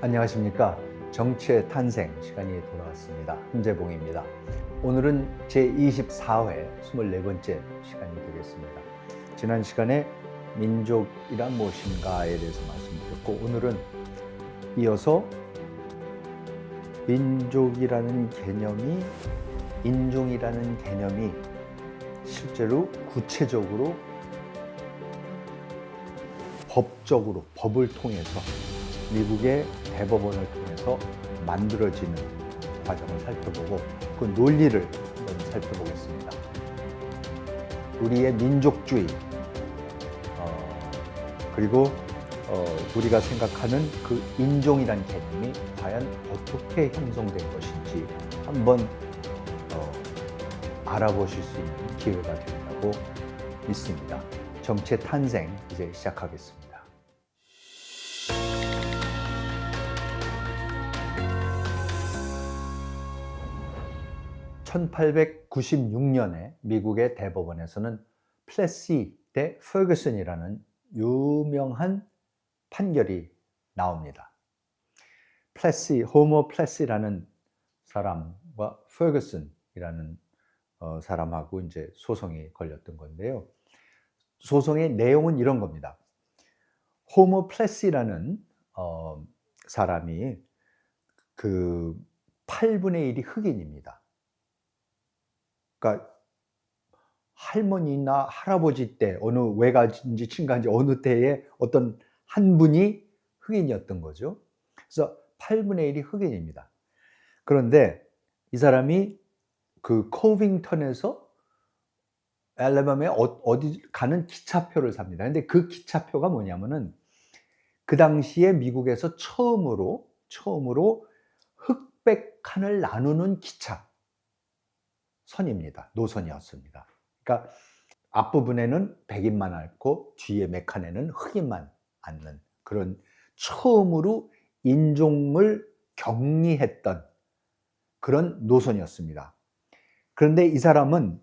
안녕하십니까. 정치의 탄생 시간이 돌아왔습니다. 훈재봉입니다. 오늘은 제24회 24번째 시간이 되겠습니다. 지난 시간에 민족이란 무엇인가에 대해서 말씀드렸고, 오늘은 이어서 민족이라는 개념이, 인종이라는 개념이 실제로 구체적으로 법적으로, 법을 통해서 미국의 대법원을 통해서 만들어지는 과정을 살펴보고 그 논리를 한번 살펴보겠습니다. 우리의 민족주의, 그리고 우리가 생각하는 그 인종이란 개념이 과연 어떻게 형성된 것인지 한번 알아보실 수 있는 기회가 된다고 믿습니다. 정치의 탄생 이제 시작하겠습니다. 1896년에 미국의 대법원에서는 플래시 대 퍼거슨이라는 유명한 판결이 나옵니다. 호머 플래시라는 사람과 퍼거슨이라는 사람하고 이제 소송이 걸렸던 건데요. 소송의 내용은 이런 겁니다. 호머 플래시라는 사람이 그 8분의 1이 흑인입니다. 그러니까 할머니나 할아버지 때, 어느 외가인지 친가인지 어느 때에 어떤 한 분이 흑인이었던 거죠. 그래서 8분의 1이 흑인입니다. 그런데 이 사람이 그 코빙턴에서 알래바마에 어디 가는 기차표를 삽니다. 근데 그 기차표가 뭐냐면은 그 당시에 미국에서 처음으로 흑백 칸을 나누는 기차 선입니다. 노선이었습니다. 그러니까 앞부분에는 백인만 앉고 뒤에 몇 칸에는 흑인만 앉는 그런 처음으로 인종을 격리했던 그런 노선이었습니다. 그런데 이 사람은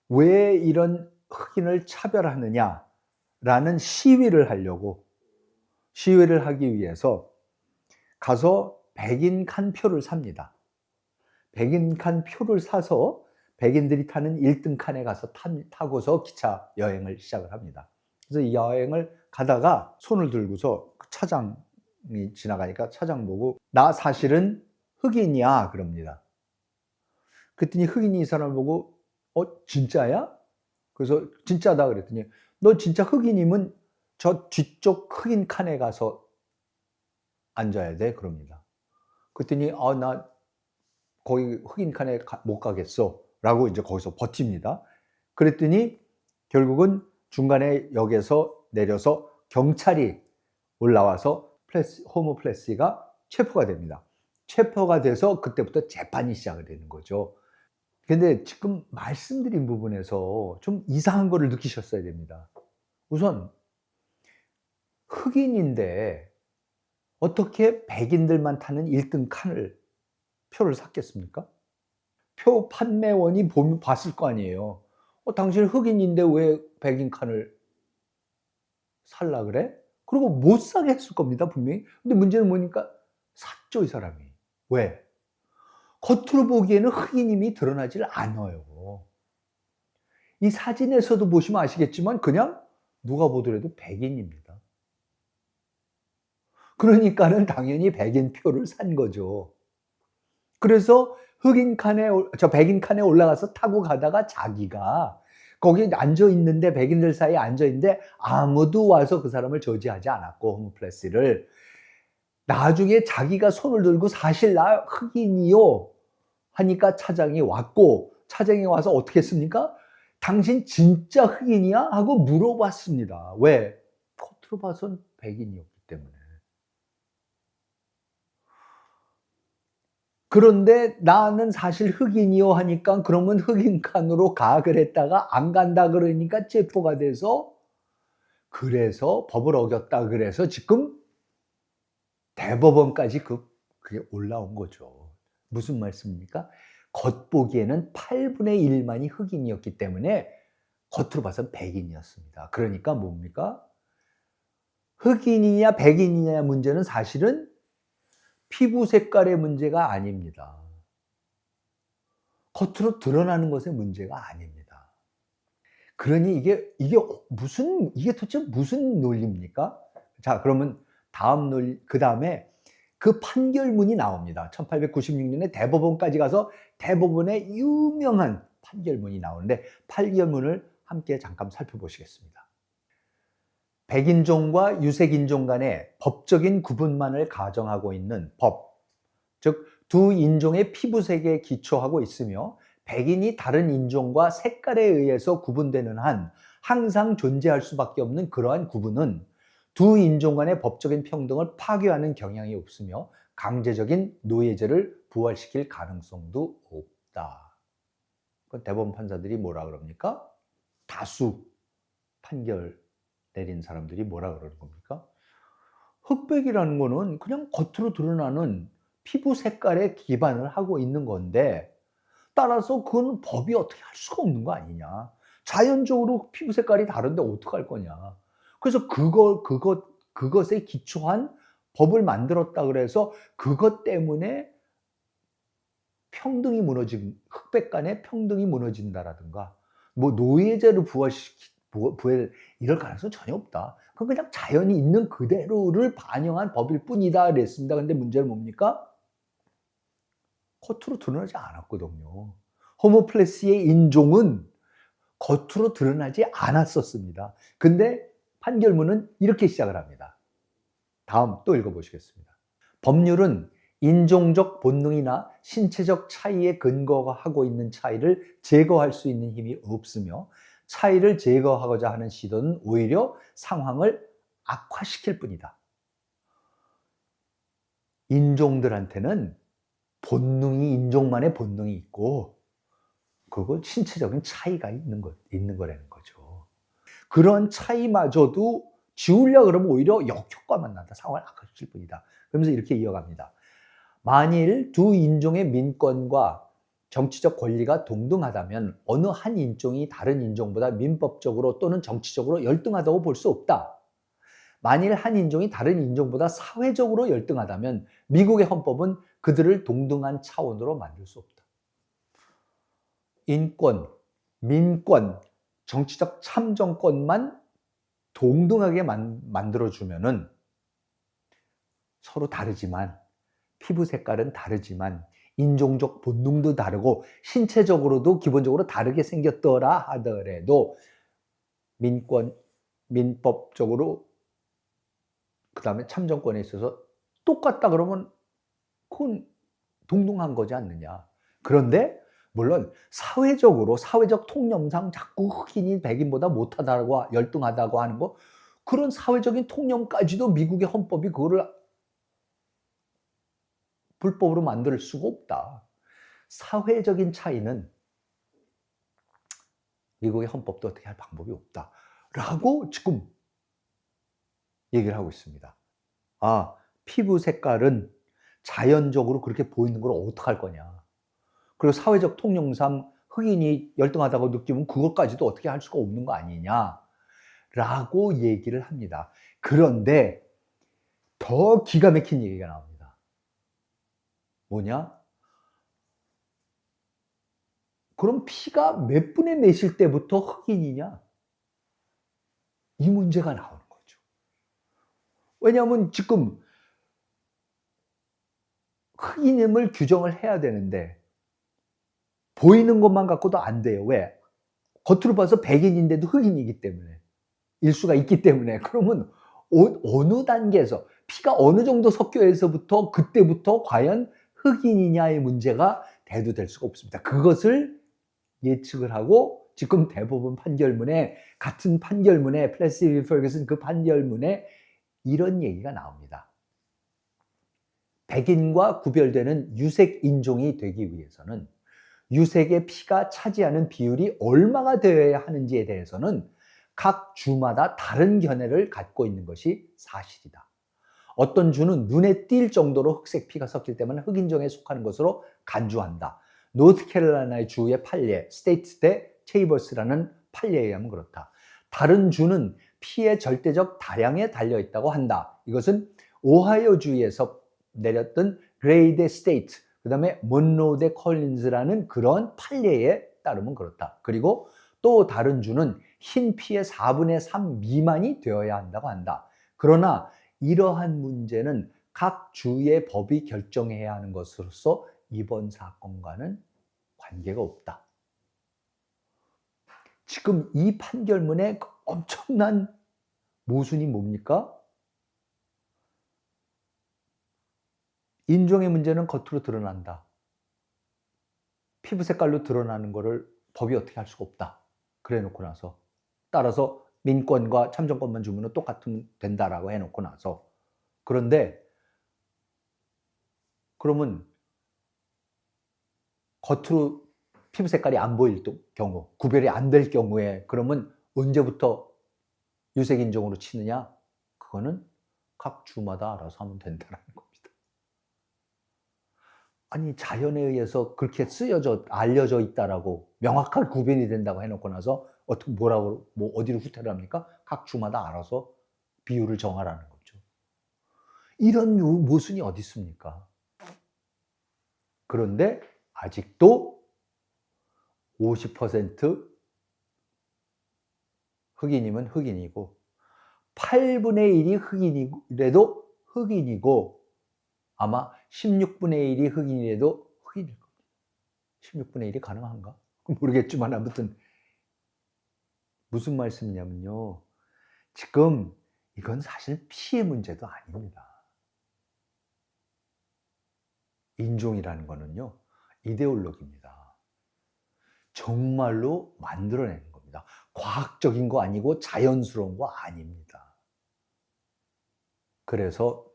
왜 이런 흑인을 차별하느냐라는 시위를 하기 위해서 가서 백인 칸 표를 삽니다. 백인 칸 표를 사서 백인들이 타는 1등 칸에 가서 타고서 기차 여행을 시작을 합니다. 그래서 이 여행을 가다가 손을 들고서 차장이 지나가니까 차장 보고 나 사실은 흑인이야 그럽니다. 그랬더니 흑인이 이 사람을 보고 진짜야? 그래서 진짜다 그랬더니 너 진짜 흑인이면 저 뒤쪽 흑인 칸에 가서 앉아야 돼 그럽니다. 그랬더니 나 거기 흑인 칸에 못 가겠어 라고 이제 거기서 버팁니다. 그랬더니 결국은 중간에 역에서 내려서 경찰이 올라와서 호모 플래시가 체포가 됩니다. 체포가 돼서 그때부터 재판이 시작이 되는 거죠. 근데 지금 말씀드린 부분에서 좀 이상한 거를 느끼셨어야 됩니다. 우선 흑인인데 어떻게 백인들만 타는 1등 칸을 표를 샀겠습니까? 표 판매원이 봤을 거 아니에요. 당신 흑인인데 왜 백인 칸을 살라 그래? 그리고 못 사게 했을 겁니다, 분명히. 근데 문제는 뭐니까 샀죠, 이 사람이. 왜? 겉으로 보기에는 흑인임이 드러나질 않아요. 이 사진에서도 보시면 아시겠지만 그냥 누가 보더라도 백인입니다. 그러니까는 당연히 백인 표를 산 거죠. 그래서 백인 칸에 올라가서 타고 가다가 자기가 거기 앉아 있는데, 백인들 사이에 앉아 있는데 아무도 와서 그 사람을 저지하지 않았고, 호모플래시를 나중에 자기가 손을 들고 사실 나 흑인이요 하니까 차장이 왔고, 차장이 와서 어떻게 했습니까? 당신 진짜 흑인이야? 하고 물어봤습니다. 왜? 겉으로 봐선 백인이었기 때문에. 그런데 나는 사실 흑인이요 하니까 그러면 흑인 칸으로 가 그랬다가 안 간다 그러니까 체포가 돼서, 그래서 법을 어겼다 그래서 지금 대법원까지 그게 올라온 거죠. 무슨 말씀입니까? 겉보기에는 8분의 1만이 흑인이었기 때문에 겉으로 봐서는 백인이었습니다. 그러니까 뭡니까? 흑인이냐 백인이냐 문제는 사실은 피부 색깔의 문제가 아닙니다. 겉으로 드러나는 것의 문제가 아닙니다. 그러니 이게 도대체 무슨 논리입니까? 자, 그러면 다음 논리, 그다음에 그 판결문이 나옵니다. 1896년에 대법원까지 가서 대법원의 유명한 판결문이 나오는데, 판결문을 함께 잠깐 살펴보시겠습니다. 백인종과 유색인종 간의 법적인 구분만을 가정하고 있는 법, 즉 두 인종의 피부색에 기초하고 있으며 백인이 다른 인종과 색깔에 의해서 구분되는 한 항상 존재할 수밖에 없는 그러한 구분은 두 인종 간의 법적인 평등을 파괴하는 경향이 없으며 강제적인 노예제를 부활시킬 가능성도 없다. 대법원 판사들이 뭐라 그럽니까? 다수 판결 내린 사람들이 뭐라 그러는 겁니까? 흑백이라는 거는 그냥 겉으로 드러나는 피부 색깔에 기반을 하고 있는 건데, 따라서 그건 법이 어떻게 할 수가 없는 거 아니냐. 자연적으로 피부 색깔이 다른데 어떡할 거냐. 그래서 그것에 기초한 법을 만들었다 그래서 그것 때문에 평등이 흑백 간의 평등이 무너진다라든가, 뭐 노예제를 이럴 가능성은 전혀 없다. 그건 그냥 자연이 있는 그대로를 반영한 법일 뿐이다 그랬습니다. 근데 문제는 뭡니까? 겉으로 드러나지 않았거든요. 호모플레시의 인종은 겉으로 드러나지 않았었습니다. 근데 판결문은 이렇게 시작을 합니다. 다음 또 읽어보시겠습니다. 법률은 인종적 본능이나 신체적 차이에 근거하고 있는 차이를 제거할 수 있는 힘이 없으며, 차이를 제거하고자 하는 시도는 오히려 상황을 악화시킬 뿐이다. 인종들한테는 인종만의 본능이 있고, 그거 신체적인 차이가 있는 거라는 거죠. 그런 차이마저도 지우려고 그러면 오히려 역효과만 난다. 상황을 악화시킬 뿐이다. 그러면서 이렇게 이어갑니다. 만일 두 인종의 민권과 정치적 권리가 동등하다면 어느 한 인종이 다른 인종보다 민법적으로 또는 정치적으로 열등하다고 볼 수 없다. 만일 한 인종이 다른 인종보다 사회적으로 열등하다면 미국의 헌법은 그들을 동등한 차원으로 만들 수 없다. 인권, 민권, 정치적 참정권만 동등하게 만들어주면은 서로 다르지만, 피부 색깔은 다르지만 인종적 본능도 다르고 신체적으로도 기본적으로 다르게 생겼더라 하더라도 민권, 민법적으로, 그 다음에 참정권에 있어서 똑같다 그러면 그건 동등한 거지 않느냐. 그런데 물론 사회적 통념상 자꾸 흑인이 백인보다 못하다고, 열등하다고 하는 거, 그런 사회적인 통념까지도 미국의 헌법이 그거를 불법으로 만들 수가 없다. 사회적인 차이는 미국의 헌법도 어떻게 할 방법이 없다. 라고 지금 얘기를 하고 있습니다. 아, 피부 색깔은 자연적으로 그렇게 보이는 걸 어떡할 거냐. 그리고 사회적 통념상 흑인이 열등하다고 느끼면 그것까지도 어떻게 할 수가 없는 거 아니냐. 라고 얘기를 합니다. 그런데 더 기가 막힌 얘기가 나옵니다. 뭐냐? 그럼 피가 몇 분의 몇일 때부터 흑인이냐? 이 문제가 나오는 거죠. 왜냐하면 지금 흑인임을 규정을 해야 되는데 보이는 것만 갖고도 안 돼요. 왜? 겉으로 봐서 백인인데도 흑인이기 때문에, 일수가 있기 때문에. 그러면 어느 단계에서, 피가 어느 정도 섞여서부터 그때부터 과연 흑인이냐의 문제가 대두될 수가 없습니다. 그것을 예측을 하고 지금 대법원 판결문에, 같은 판결문에, 플래시 v. 퍼거슨 그 판결문에 이런 얘기가 나옵니다. 백인과 구별되는 유색 인종이 되기 위해서는 유색의 피가 차지하는 비율이 얼마가 되어야 하는지에 대해서는 각 주마다 다른 견해를 갖고 있는 것이 사실이다. 어떤 주는 눈에 띌 정도로 흑색 피가 섞일 때만 흑인종에 속하는 것으로 간주한다. 노스캐롤라이나 주의 판례, 스테이트 대 체이버스라는 판례에 의하면 그렇다. 다른 주는 피의 절대적 다량에 달려있다고 한다. 이것은 오하이오 주에서 내렸던 그레이 대 스테이트, 그 다음에 먼로 대 컬린즈라는 그런 판례에 따르면 그렇다. 그리고 또 다른 주는 흰 피의 4분의 3 미만이 되어야 한다고 한다. 그러나 이러한 문제는 각 주의 법이 결정해야 하는 것으로서 이번 사건과는 관계가 없다. 지금 이 판결문의 엄청난 모순이 뭡니까? 인종의 문제는 겉으로 드러난다. 피부 색깔로 드러나는 것을 법이 어떻게 할 수가 없다. 그래 놓고 나서 따라서 민권과 참정권만 주면 똑같으면 된다라고 해놓고 나서, 그런데 그러면 겉으로 피부 색깔이 안 보일 경우, 구별이 안 될 경우에 그러면 언제부터 유색인종으로 치느냐? 그거는 각 주마다 알아서 하면 된다는 겁니다. 아니, 자연에 의해서 그렇게 알려져 있다라고 명확한 구별이 된다고 해놓고 나서 어떻게 뭐라고 어디로 후퇴를 합니까? 각 주마다 알아서 비율을 정하라는 거죠. 이런 모순이 어디 있습니까? 그런데 아직도 50% 흑인이면 흑인이고 8분의 1이 흑인이래도 흑인이고 아마 16분의 1이 흑인이래도 흑인일 겁니다. 16분의 1이 가능한가? 모르겠지만 아무튼 무슨 말씀이냐면요. 지금 이건 사실 피의 문제도 아닙니다. 인종이라는 거는요, 이데올로기입니다. 정말로 만들어내는 겁니다. 과학적인 거 아니고 자연스러운 거 아닙니다. 그래서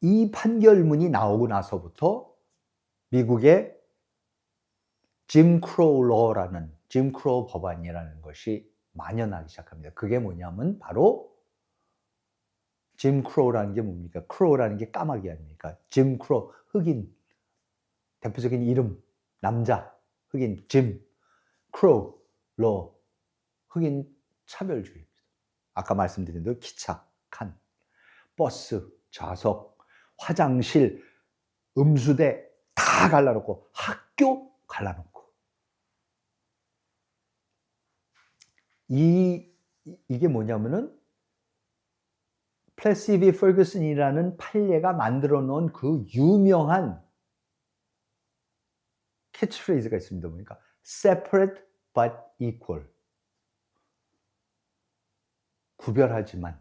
이 판결문이 나오고 나서부터 미국의 짐 크로우 러라는, 짐 크로우 법안이라는 것이 만연하기 시작합니다. 그게 뭐냐면 바로 짐 크로우라는 게 뭡니까? 크로우라는 게 까마귀 아닙니까? 짐 크로우, 흑인, 대표적인 이름, 남자, 흑인, 짐, 크로우, 러, 흑인 차별주의입니다. 아까 말씀드린 대로 기차, 칸, 버스, 좌석, 화장실, 음수대 다 갈라놓고, 학교 갈라놓고. 이게 뭐냐면은 플래시 v 퍼거슨이라는 판례가 만들어 놓은 그 유명한 캐치프레이즈가 있습니다. 보니까 separate but equal. 구별하지만,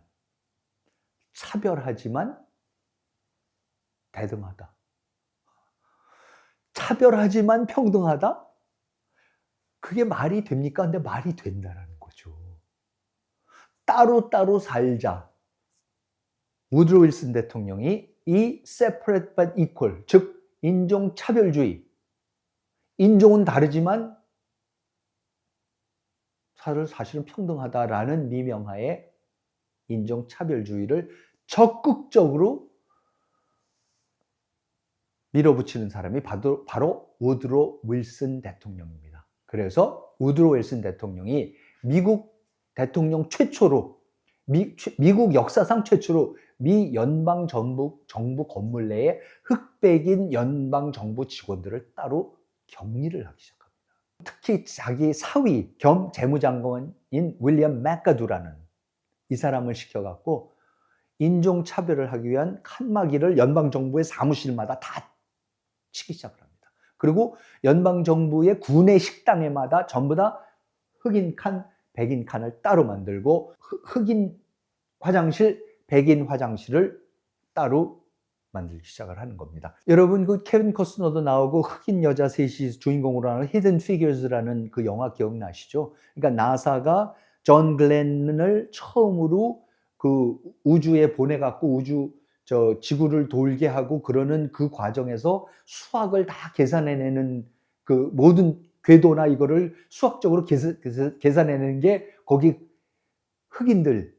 차별하지만 대등하다. 차별하지만 평등하다? 그게 말이 됩니까? 근데 말이 된다라는 거죠. 따로따로 살자. 우드로 윌슨 대통령이 이 separate but equal, 즉 인종차별주의, 인종은 다르지만 사실은 평등하다라는 미명하에 인종차별주의를 적극적으로 밀어붙이는 사람이 바로 우드로 윌슨 대통령입니다. 그래서 우드로 윌슨 대통령이 미국 대통령 최초로, 미국 역사상 최초로 미 연방정부 건물 내에 흑백인 연방정부 직원들을 따로 격리를 하기 시작합니다. 특히 자기 사위 겸 재무장관인 윌리엄 맥가두라는 이 사람을 시켜갖고 인종차별을 하기 위한 칸막이를 연방정부의 사무실마다 다 치기 시작을 합니다. 그리고 연방정부의 구내 식당에마다 전부 다 흑인 칸, 백인 칸을 따로 만들고 흑인 화장실, 백인 화장실을 따로 만들기 시작을 하는 겁니다. 여러분, 그 케빈 코스너도 나오고 흑인 여자 셋이 주인공으로 하는 히든 피겨스라는 그 영화 기억나시죠? 그러니까 나사가 존 글렌을 처음으로 그 우주에 보내갖고 지구를 돌게 하고 그러는 그 과정에서 수학을 다 계산해내는 그 모든 궤도나 이거를 수학적으로 계산해내는 게 거기 흑인들,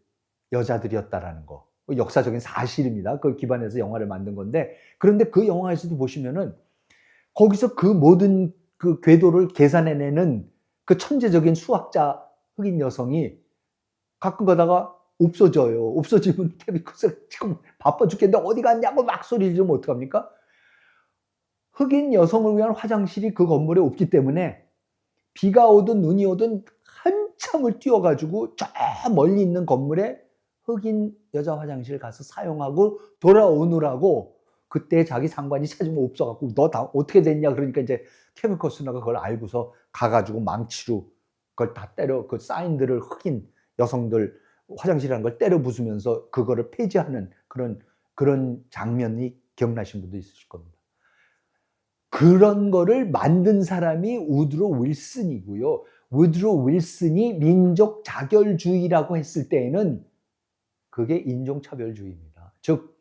여자들이었다라는 거. 역사적인 사실입니다. 그걸 기반해서 영화를 만든 건데, 그런데 그 영화에서도 보시면은 거기서 그 모든 그 궤도를 계산해내는 그 천재적인 수학자 흑인 여성이 가끔 가다가 없어져요. 없어지면 케비커스가 지금 바빠 죽겠는데 어디 갔냐고 막 소리 지르면 어떡합니까? 흑인 여성을 위한 화장실이 그 건물에 없기 때문에 비가 오든 눈이 오든 한참을 뛰어 가지고 저 멀리 있는 건물에 흑인 여자 화장실 가서 사용하고 돌아오느라고 그때 자기 상관이 찾으면 없어 갖고 "너 다 어떻게 됐냐?" 그러니까 이제 케빈 코스너가 그걸 알고서 가 가지고 망치로 그걸 다 때려 그 사인들을 흑인 여성들 화장실이라는 걸 때려 부수면서 그거를 폐지하는 그런 장면이 기억나신 분도 있으실 겁니다. 그런 거를 만든 사람이 우드로 윌슨이고요. 우드로 윌슨이 민족 자결주의라고 했을 때에는 그게 인종차별주의입니다. 즉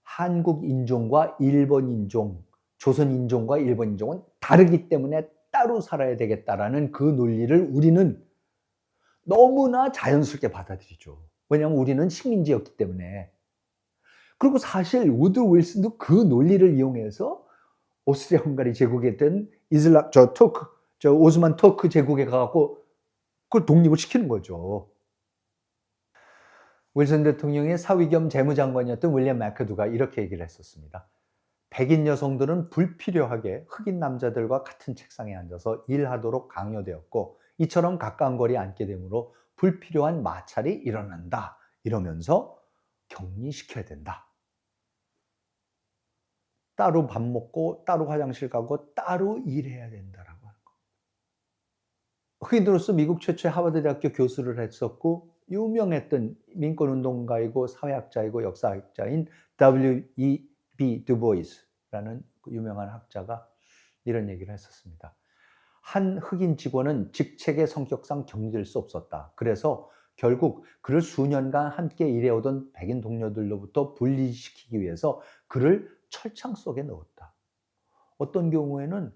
한국 인종과 일본 인종, 조선 인종과 일본 인종은 다르기 때문에 따로 살아야 되겠다라는 그 논리를 우리는 너무나 자연스럽게 받아들이죠. 왜냐하면 우리는 식민지였기 때문에. 그리고 사실 우드로 윌슨도 그 논리를 이용해서 오스트리아 헝가리 제국에 된 이슬람 오스만 터크 제국에 가 갖고 그걸 독립을 시키는 거죠. 윌슨 대통령의 사위 겸 재무장관이었던 윌리엄 매커두가 이렇게 얘기를 했었습니다. 백인 여성들은 불필요하게 흑인 남자들과 같은 책상에 앉아서 일하도록 강요되었고 이처럼 가까운 거리에 앉게 되므로 불필요한 마찰이 일어난다. 이러면서 격리시켜야 된다. 따로 밥 먹고 따로 화장실 가고 따로 일해야 된다라고 하는 거. 흑인으로서 미국 최초의 하버드 대학교 교수를 했었고 유명했던 민권운동가이고 사회학자이고 역사학자인 W.E.B. 두보이스라는 유명한 학자가 이런 얘기를 했었습니다. 한 흑인 직원은 직책의 성격상 견딜 수 없었다. 그래서 결국 그를 수년간 함께 일해오던 백인 동료들로부터 분리시키기 위해서 그를 철창 속에 넣었다. 어떤 경우에는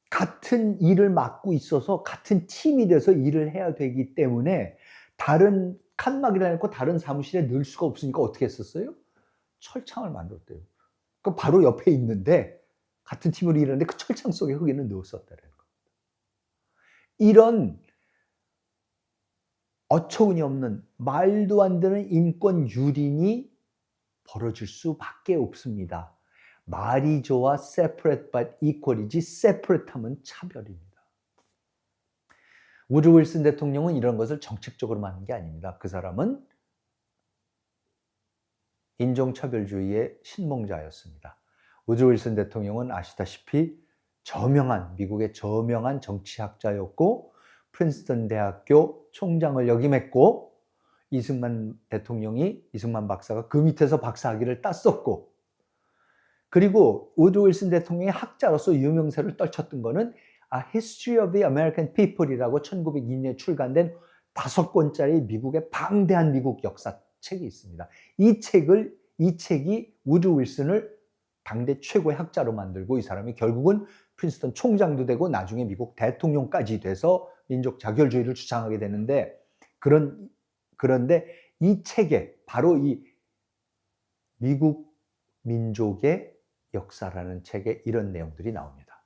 같은 일을 맡고 있어서 같은 팀이 돼서 일을 해야 되기 때문에 다른 칸막이를 해놓고 다른 사무실에 넣을 수가 없으니까 어떻게 했었어요? 철창을 만들었대요. 그 바로 옆에 있는데 같은 팀으로 일하는데 그 철창 속에 흑인을 넣었었다는 거예요. 이런 어처구니 없는 말도 안 되는 인권 유린이 벌어질 수밖에 없습니다. 말이 좋아 separate but equal이지 separate 하면 차별입니다. 우드 윌슨 대통령은 이런 것을 정책적으로 만든 게 아닙니다. 그 사람은 인종차별주의의 신봉자였습니다. 우드 윌슨 대통령은 아시다시피 미국의 저명한 정치학자였고 프린스턴 대학교 총장을 역임했고 이승만 박사가 그 밑에서 박사학위를 땄었고 그리고 우드 윌슨 대통령의 학자로서 유명세를 떨쳤던 거는 History of the American People이라고 1902년에 출간된 5권짜리 미국의 방대한 미국 역사책이 있습니다. 이 책이 우드 윌슨을 당대 최고의 학자로 만들고 이 사람이 결국은 프린스턴 총장도 되고 나중에 미국 대통령까지 돼서 민족 자결주의를 주장하게 되는데 그런데 이 책에 바로 이 미국 민족의 역사라는 책에 이런 내용들이 나옵니다.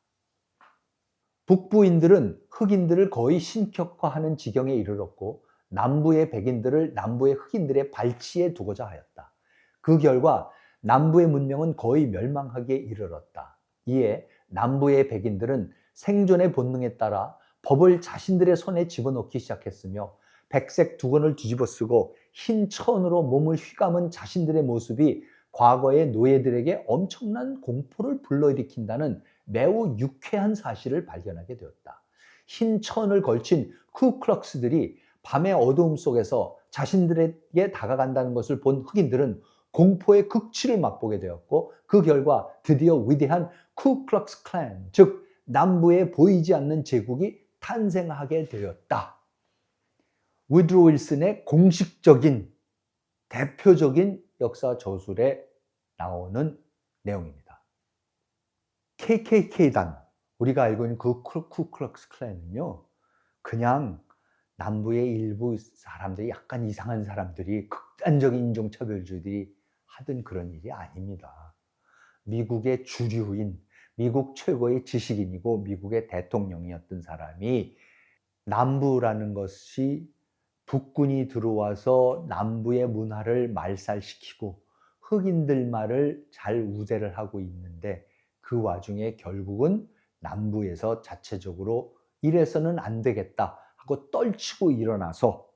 북부인들은 흑인들을 거의 신격화하는 지경에 이르렀고 남부의 백인들을 남부의 흑인들의 발치에 두고자 하였다. 그 결과 남부의 문명은 거의 멸망하기에 이르렀다. 이에 남부의 백인들은 생존의 본능에 따라 법을 자신들의 손에 집어넣기 시작했으며 백색 두건을 뒤집어 쓰고 흰 천으로 몸을 휘감은 자신들의 모습이 과거의 노예들에게 엄청난 공포를 불러일으킨다는 매우 유쾌한 사실을 발견하게 되었다. 흰 천을 걸친 쿠클럭스들이 밤의 어두움 속에서 자신들에게 다가간다는 것을 본 흑인들은 공포의 극치를 맛보게 되었고 그 결과 드디어 위대한 쿠클럭스 클랜, 즉 남부에 보이지 않는 제국이 탄생하게 되었다. 우드로 윌슨의 공식적인 대표적인 역사 저술에 나오는 내용입니다. KKK단, 우리가 알고 있는 그 쿠클럭스 클랜은요, 그냥 남부의 일부 사람들이 약간 이상한 사람들이 극단적인 인종차별주의들이 하던 그런 일이 아닙니다. 미국의 주류인, 미국 최고의 지식인이고 미국의 대통령이었던 사람이 남부라는 것이 북군이 들어와서 남부의 문화를 말살시키고 흑인들 말을 잘 우대를 하고 있는데 그 와중에 결국은 남부에서 자체적으로 이래서는 안 되겠다 하고 떨치고 일어나서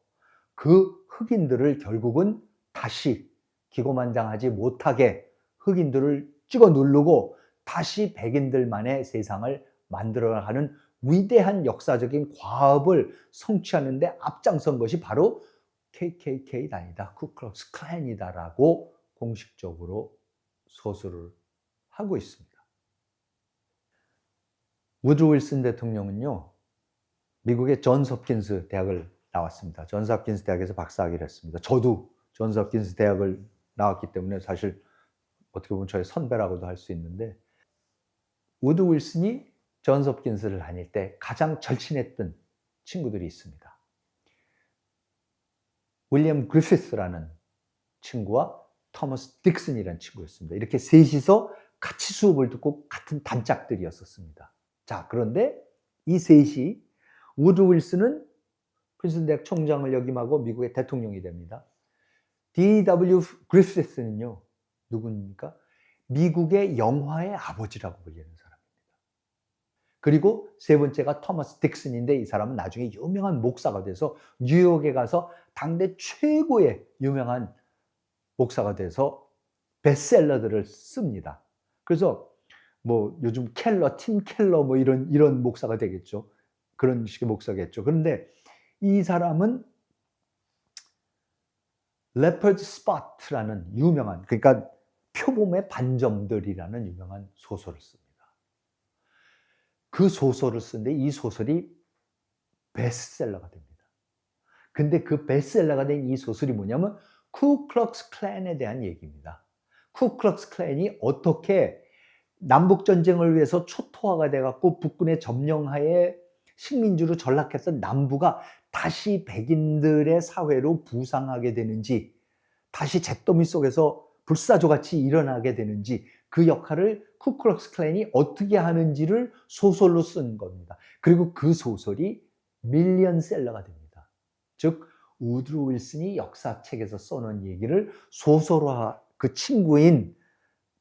그 흑인들을 결국은 다시 기고만장하지 못하게 흑인들을 찍어 누르고 다시 백인들만의 세상을 만들어가는 위대한 역사적인 과업을 성취하는 데 앞장선 것이 바로 KKK가 아니다, 쿠클럭스 클랜이다라고 공식적으로 서술을 하고 있습니다. 우드로 윌슨 대통령은요, 미국의 존스 홉킨스 대학을 나왔습니다. 존스 홉킨스 대학에서 박사학위를 했습니다. 저도 존스 홉킨스 대학을 나왔기 때문에 사실 어떻게 보면 저의 선배라고도 할 수 있는데, 우드로 윌슨이 존스 홉킨스를 다닐 때 가장 절친했던 친구들이 있습니다. 윌리엄 그리피스라는 친구와 토머스 딕슨이라는 친구였습니다. 이렇게 셋이서 같이 수업을 듣고 같은 단짝들이었었습니다. 자, 그런데 이 셋이, 우드로 윌슨은 프린스턴 대학 총장을 역임하고 미국의 대통령이 됩니다. D.W. 그리피스는요, 누구입니까? 미국의 영화의 아버지라고 불리는 사람입니다. 그리고 세 번째가 토머스 딕슨인데, 이 사람은 나중에 유명한 목사가 돼서 뉴욕에 가서 당대 최고의 유명한 목사가 돼서 베스트셀러들을 씁니다. 그래서 뭐 요즘 켈러, 팀 켈러 뭐 이런 목사가 되겠죠. 그런 식의 목사겠죠. 그런데 이 사람은 레퍼드 스팟라는 유명한, 그러니까 표범의 반점들이라는 유명한 소설을 씁니다. 그 소설을 쓰는데 이 소설이 베스트셀러가 됩니다. 근데 그 베스트셀러가 된 이 소설이 뭐냐면 쿠클럭스 클랜에 대한 얘기입니다. 쿠클럭스 클랜이 어떻게 남북전쟁을 위해서 초토화가 돼갖고 북군의 점령하에 식민지로 전락했던 남부가 다시 백인들의 사회로 부상하게 되는지, 다시 잿더미 속에서 불사조같이 일어나게 되는지, 그 역할을 쿠클럭스 클랜이 어떻게 하는지를 소설로 쓴 겁니다. 그리고 그 소설이 밀리언셀러가 됩니다. 즉 우드로 윌슨이 역사책에서 써놓은 얘기를 소설화, 그 친구인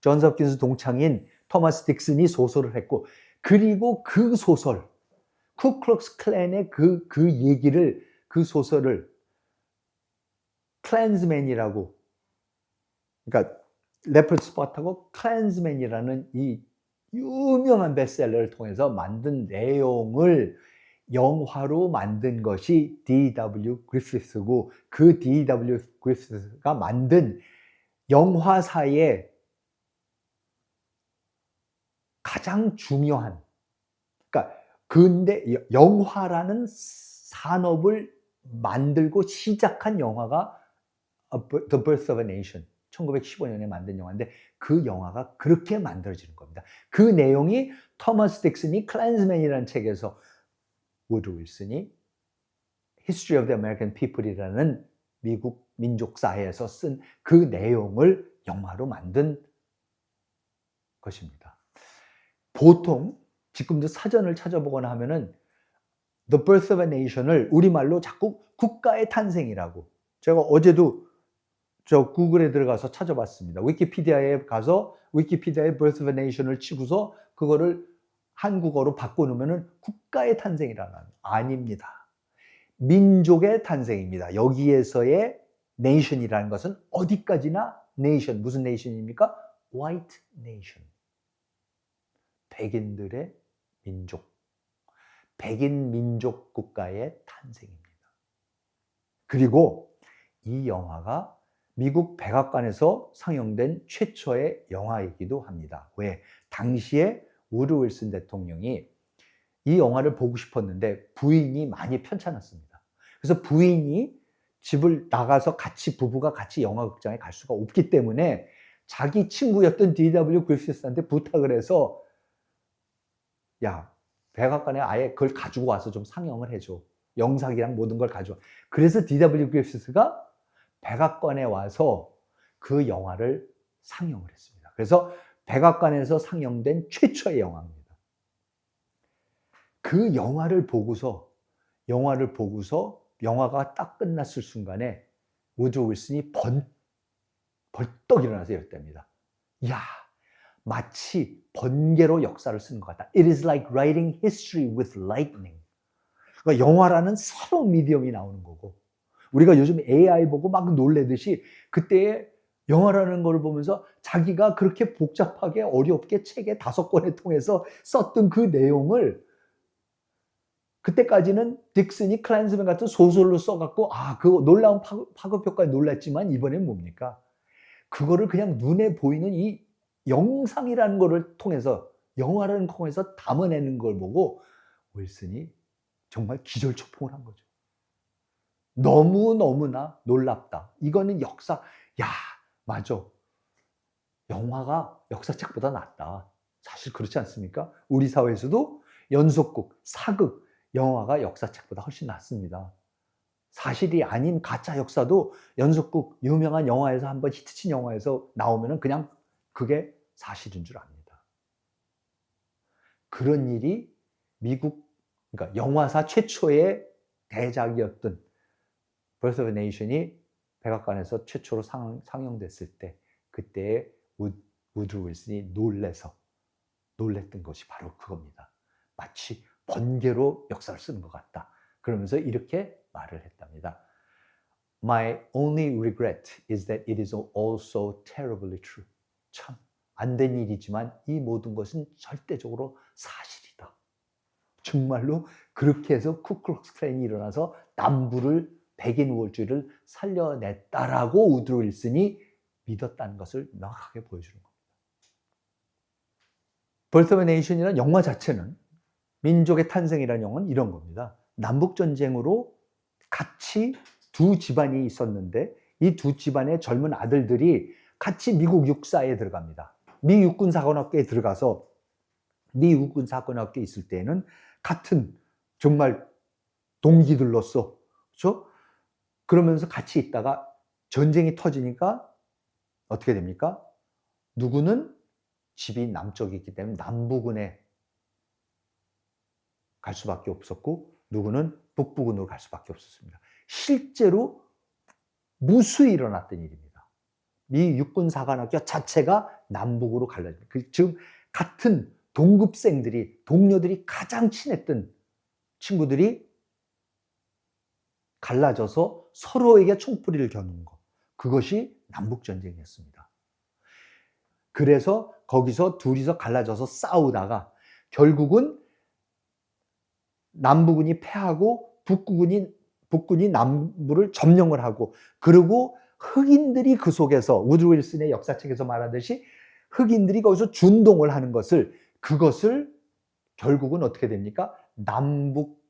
존스 홉킨스 동창인 토머스 딕슨이 소설을 했고, 그리고 그 소설, 쿠클럭스 클랜의 그 얘기를, 그 소설을 클랜즈맨이라고, 그러니까 레퍼드 스팟하고 클랜즈맨이라는 이 유명한 베스트셀러를 통해서 만든 내용을 영화로 만든 것이 D.W. 그리피스고, 그 D.W. 그리피스가 만든 영화사의 가장 중요한, 그러니까 근데 영화라는 산업을 만들고 시작한 영화가 The Birth of a Nation, 1915년에 만든 영화인데 그 영화가 그렇게 만들어지는 겁니다. 그 내용이 토머스 딕슨이 클랜즈맨이라는 책에서, 우드로 윌슨이 History of the American People이라는 미국 민족사회에서 쓴 그 내용을 영화로 만든 것입니다. 보통 지금도 사전을 찾아보거나 하면은 The Birth of a Nation을 우리말로 자꾸 국가의 탄생이라고, 제가 어제도 저 구글에 들어가서 찾아봤습니다. 위키피디아에 가서 위키피디아에 Birth of a Nation을 치고서 그거를 한국어로 바꿔놓으면은 국가의 탄생이라는, 아닙니다. 민족의 탄생입니다. 여기에서의 nation이라는 것은 어디까지나 nation, 무슨 nation입니까? White nation. 백인들의 민족, 백인 민족 국가의 탄생입니다. 그리고 이 영화가 미국 백악관에서 상영된 최초의 영화이기도 합니다. 왜? 당시에 우드로 윌슨 대통령이 이 영화를 보고 싶었는데 부인이 많이 편찮았습니다. 그래서 부인이 집을 나가서 부부가 같이 영화극장에 갈 수가 없기 때문에 자기 친구였던 D.W. 그리피스한테 부탁을 해서, 야, 백악관에 아예 그걸 가지고 와서 좀 상영을 해줘. 영상이랑 모든 걸 가져와. 그래서 D.W. 그리피스가 백악관에 와서 그 영화를 상영을 했습니다. 그래서 백악관에서 상영된 최초의 영화입니다. 그 영화를 보고서 영화가 딱 끝났을 순간에 우드로 윌슨이 벌떡 일어나서 이랬답니다. 야, 마치 번개로 역사를 쓰는 것 같다. It is like writing history with lightning. 그러니까 영화라는 새로운 미디엄이 나오는 거고, 우리가 요즘 AI 보고 막 놀래듯이 그때의 영화라는 걸 보면서 자기가 그렇게 복잡하게 어렵게 책에 5권에 통해서 썼던 그 내용을 그때까지는 딕슨이 클랜스맨 같은 소설로 써갖고 그 놀라운 파급 효과에 놀랐지만 이번엔 뭡니까? 그거를 그냥 눈에 보이는 이 영상이라는 거를 통해서 영화라는 통해서 담아내는 걸 보고 윌슨이 정말 기절초풍을 한 거죠. 너무너무나 놀랍다. 이거는 역사, 맞아. 영화가 역사책보다 낫다. 사실 그렇지 않습니까? 우리 사회에서도 연속극, 사극, 영화가 역사책보다 훨씬 낫습니다. 사실이 아닌 가짜 역사도 연속극, 유명한 영화에서 한번 히트친 영화에서 나오면 그냥 그게 사실인 줄 압니다. 그런 일이 미국, 그러니까 영화사 최초의 대작이었던 Birth of a Nation이 백악관에서 최초로 상영됐을 때 그때의 우드로 윌슨이 놀랬던 것이 바로 그겁니다. 마치 번개로 역사를 쓰는 것 같다. 그러면서 이렇게 말을 했답니다. My only regret is that it is also terribly true. 참 안 된 일이지만 이 모든 것은 절대적으로 사실이다. 정말로 그렇게 해서 쿠클럭스클랜이 일어나서 남부를 백인 우월주의를 살려냈다라고 우드로 윌슨이 믿었다는 것을 명확하게 보여주는 겁니다. Birth of a Nation이라는 영화 자체는 민족의 탄생이라는 영화는 이런 겁니다. 남북전쟁으로 같이 두 집안이 있었는데 이 두 집안의 젊은 아들들이 같이 미국 육사에 들어갑니다. 미 육군사관학교에 들어가서 미 육군사관학교에 있을 때에는 같은 정말 동기들로서 그렇죠? 그러면서 같이 있다가 전쟁이 터지니까 어떻게 됩니까? 누구는 집이 남쪽에 있기 때문에 남부군에 갈 수밖에 없었고 누구는 북부군으로 갈 수밖에 없었습니다. 실제로 무수히 일어났던 일입니다. 미 육군사관학교 자체가 남북으로 갈라집니다. 즉 같은 동급생들이 동료들이 가장 친했던 친구들이 갈라져서 서로에게 총뿌리를 겨누는 것. 그것이 남북전쟁이었습니다. 그래서 거기서 둘이서 갈라져서 싸우다가 결국은 남부군이 패하고 북군이 남부를 점령을 하고 그리고 흑인들이 그 속에서 우드로 윌슨의 역사책에서 말하듯이 흑인들이 거기서 준동을 하는 그것을 결국은 어떻게 됩니까? 남북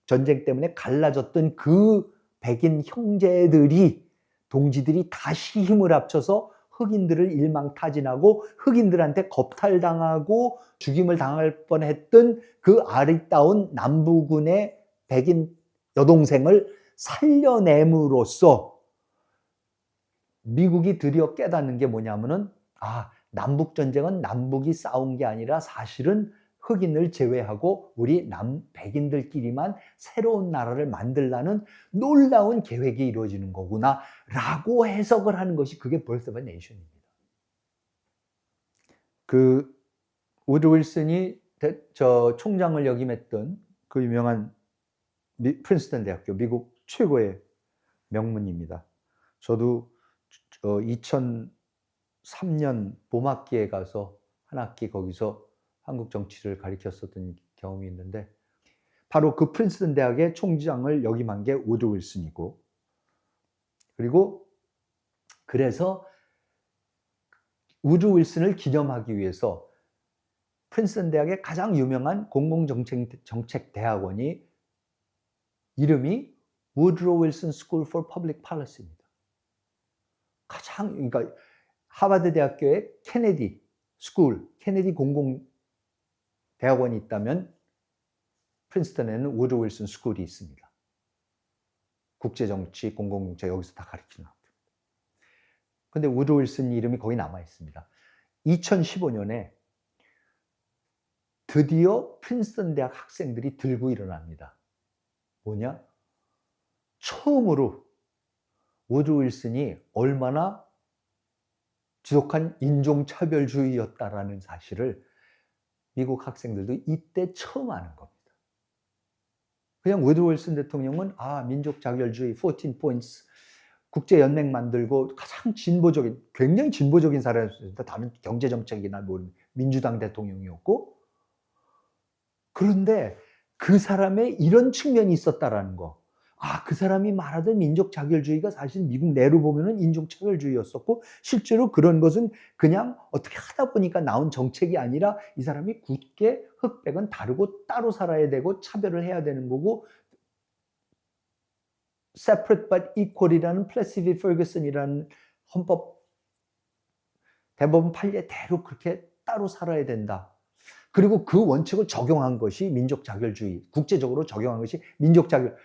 전쟁 때문에 갈라졌던 그 백인 형제들이 동지들이 다시 힘을 합쳐서 흑인들을 일망타진하고 흑인들한테 겁탈당하고 죽임을 당할 뻔했던 그 아리따운 남부군의 백인 여동생을 살려냄으로써 미국이 드디어 깨닫는 게 뭐냐면은 남북전쟁은 남북이 싸운 게 아니라 사실은 흑인을 제외하고 우리 백인들끼리만 새로운 나라를 만들라는 놀라운 계획이 이루어지는 거구나 라고 해석을 하는 것이 그게 Birth of a Nation입니다. 그 우드로 윌슨이 총장을 역임했던 그 유명한 프린스턴 대학교 미국 최고의 명문입니다. 저도 2003년 봄학기에 가서 한 학기 거기서 한국 정치를 가르쳤었던 경험이 있는데 바로 그 프린스턴 대학의 총장을 역임한 게 우드로 윌슨이고 그리고 그래서 우드로 윌슨을 기념하기 위해서 프린스턴 대학의 가장 유명한 공공정책 대학원이 이름이 우드로 윌슨 스쿨 포 퍼블릭 팔리시입니다. 그러니까 하버드 대학교의 케네디 스쿨, 케네디 공공대학원이 있다면 프린스턴에는 우드로 윌슨 스쿨이 있습니다. 국제정치, 공공정책 여기서 다 가르치는 학교. 근데 우드로 윌슨 이름이 거기 남아 있습니다. 2015년에 드디어 프린스턴 대학 학생들이 들고 일어납니다. 뭐냐? 처음으로 우드로 윌슨이 얼마나 지독한 인종차별주의였다라는 사실을 미국 학생들도 이때 처음 아는 겁니다. 그냥 우드로 윌슨 대통령은 민족자결주의 14 points 국제연맹 만들고 가장 진보적인, 굉장히 진보적인 사람이었습니다. 다른 경제정책이나 민주당 대통령이었고, 그런데 그 사람의 이런 측면이 있었다라는 거. 그 사람이 말하던 민족자결주의가 사실 미국 내로 보면은 인종차별주의였었고, 실제로 그런 것은 그냥 어떻게 하다 보니까 나온 정책이 아니라 이 사람이 굳게 흑백은 다르고 따로 살아야 되고 차별을 해야 되는 거고, separate but equal이라는 플래시디 퍼거슨이라는 대법원 판례대로 그렇게 따로 살아야 된다. 그리고 그 원칙을 적용한 것이 민족자결주의, 국제적으로 적용한 것이 민족자결,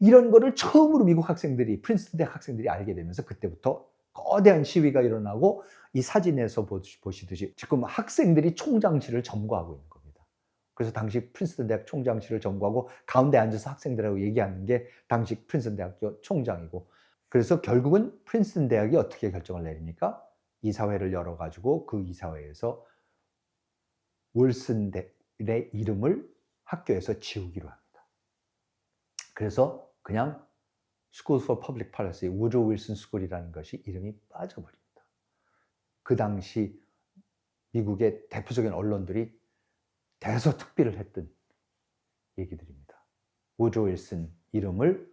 이런 거를 처음으로 미국 학생들이, 프린스턴 대학 학생들이 알게 되면서 그때부터 거대한 시위가 일어나고, 이 사진에서 보시듯이 지금 학생들이 총장실을 점거하고 있는 겁니다. 그래서 당시 프린스턴 대학 총장실을 점거하고 가운데 앉아서 학생들하고 얘기하는 게 당시 프린스턴 대학교 총장이고, 그래서 결국은 프린스턴 대학이 어떻게 결정을 내립니까? 이사회를 열어가지고 그 이사회에서 윌슨의 이름을 학교에서 지우기로 합니다. 그래서 그냥 School for Public Policy, 우드로 윌슨 스쿨이라는 것이 이름이 빠져버립니다. 그 당시 미국의 대표적인 언론들이 대서특필을 했던 얘기들입니다. 우드로 윌슨 이름을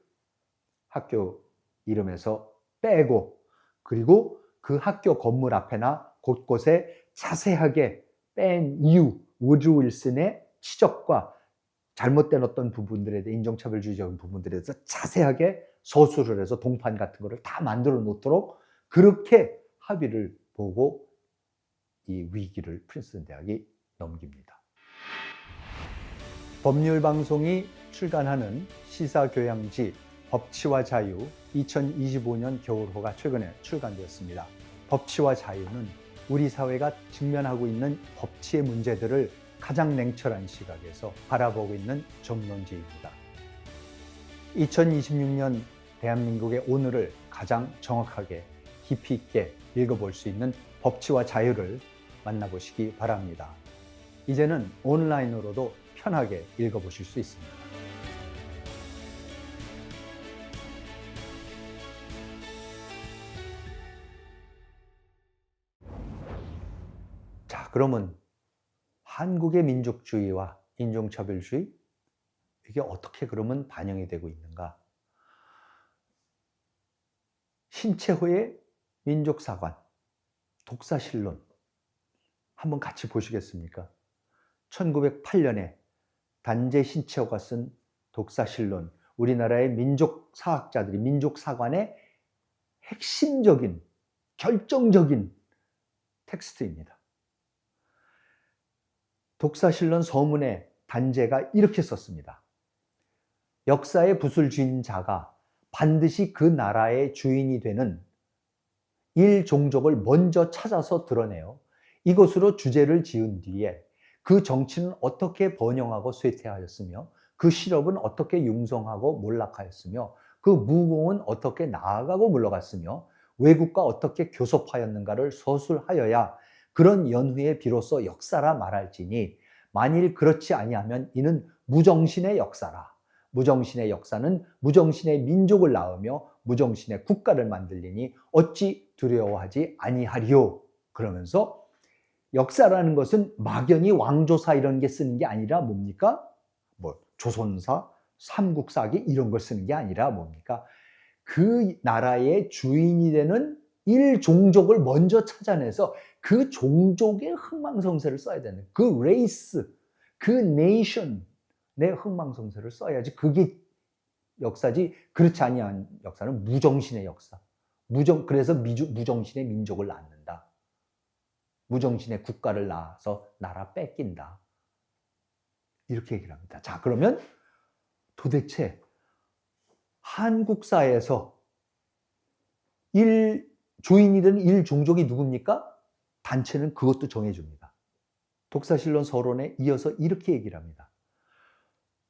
학교 이름에서 빼고, 그리고 그 학교 건물 앞에나 곳곳에 자세하게 뺀 이유, 우드로 윌슨의 치적과 잘못된 어떤 부분들에 대해, 인종차별주의적인 부분들에 대해서 자세하게 서술을 해서 동판 같은 거를 다 만들어 놓도록 그렇게 합의를 보고 이 위기를 프린스턴 대학이 넘깁니다. 법률방송이 출간하는 시사교양지 법치와 자유 2025년 겨울호가 최근에 출간되었습니다. 법치와 자유는 우리 사회가 직면하고 있는 법치의 문제들을 가장 냉철한 시각에서 바라보고 있는 전문지입니다. 2026년 대한민국의 오늘을 가장 정확하게 깊이 있게 읽어볼 수 있는 법치와 자유를 만나보시기 바랍니다. 이제는 온라인으로도 편하게 읽어보실 수 있습니다. 자, 그러면 한국의 민족주의와 인종차별주의, 이게 어떻게 그러면 반영이 되고 있는가? 신채호의 민족사관, 독사실론 한번 같이 보시겠습니까? 1908년에 단재 신채호가 쓴 독사실론, 우리나라의 민족사학자들이 민족사관의 핵심적인, 결정적인 텍스트입니다. 독사실론 서문에 단재가 이렇게 썼습니다. 역사의 붓을 쥔 자가 반드시 그 나라의 주인이 되는 일종족을 먼저 찾아서 드러내어 이것으로 주제를 지은 뒤에 그 정치는 어떻게 번영하고 쇠퇴하였으며 그 실업은 어떻게 융성하고 몰락하였으며 그 무공은 어떻게 나아가고 물러갔으며 외국과 어떻게 교섭하였는가를 서술하여야 그런 연후에 비로소 역사라 말할지니, 만일 그렇지 아니하면 이는 무정신의 역사라. 무정신의 역사는 무정신의 민족을 낳으며 무정신의 국가를 만들리니 어찌 두려워하지 아니하리요. 그러면서 역사라는 것은 막연히 왕조사 이런 게 쓰는 게 아니라 뭡니까? 조선사, 삼국사기 이런 걸 쓰는 게 아니라 뭡니까? 그 나라의 주인이 되는 일종족을 먼저 찾아내서 그 종족의 흥망성쇠를 써야 되는, 그 레이스, 그 네이션의 흥망성쇠를 써야지 그게 역사지. 그렇지 아니한 역사는 무정신의 역사. 그래서 무정신의 민족을 낳는다. 무정신의 국가를 낳아서 나라 뺏긴다. 이렇게 얘기를 합니다. 자, 그러면 도대체 한국사에서 주인이든 일종족이 누굽니까? 단체는 그것도 정해줍니다. 독사실론 서론에 이어서 이렇게 얘기를 합니다.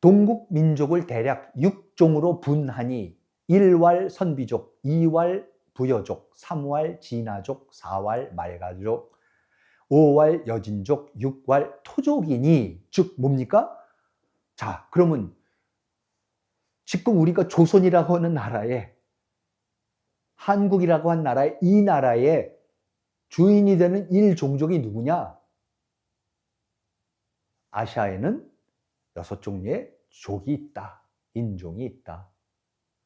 동국 민족을 대략 6종으로 분하니 1왈 선비족, 2왈 부여족, 3왈 진화족, 4왈 말가족, 5왈 여진족, 6왈 토족이니, 즉 뭡니까? 자, 그러면 지금 우리가 조선이라고 하는 나라에, 한국이라고 한 나라에, 이 나라의 주인이 되는 1종족이 누구냐? 아시아에는 6종류의 족이 있다. 인종이 있다.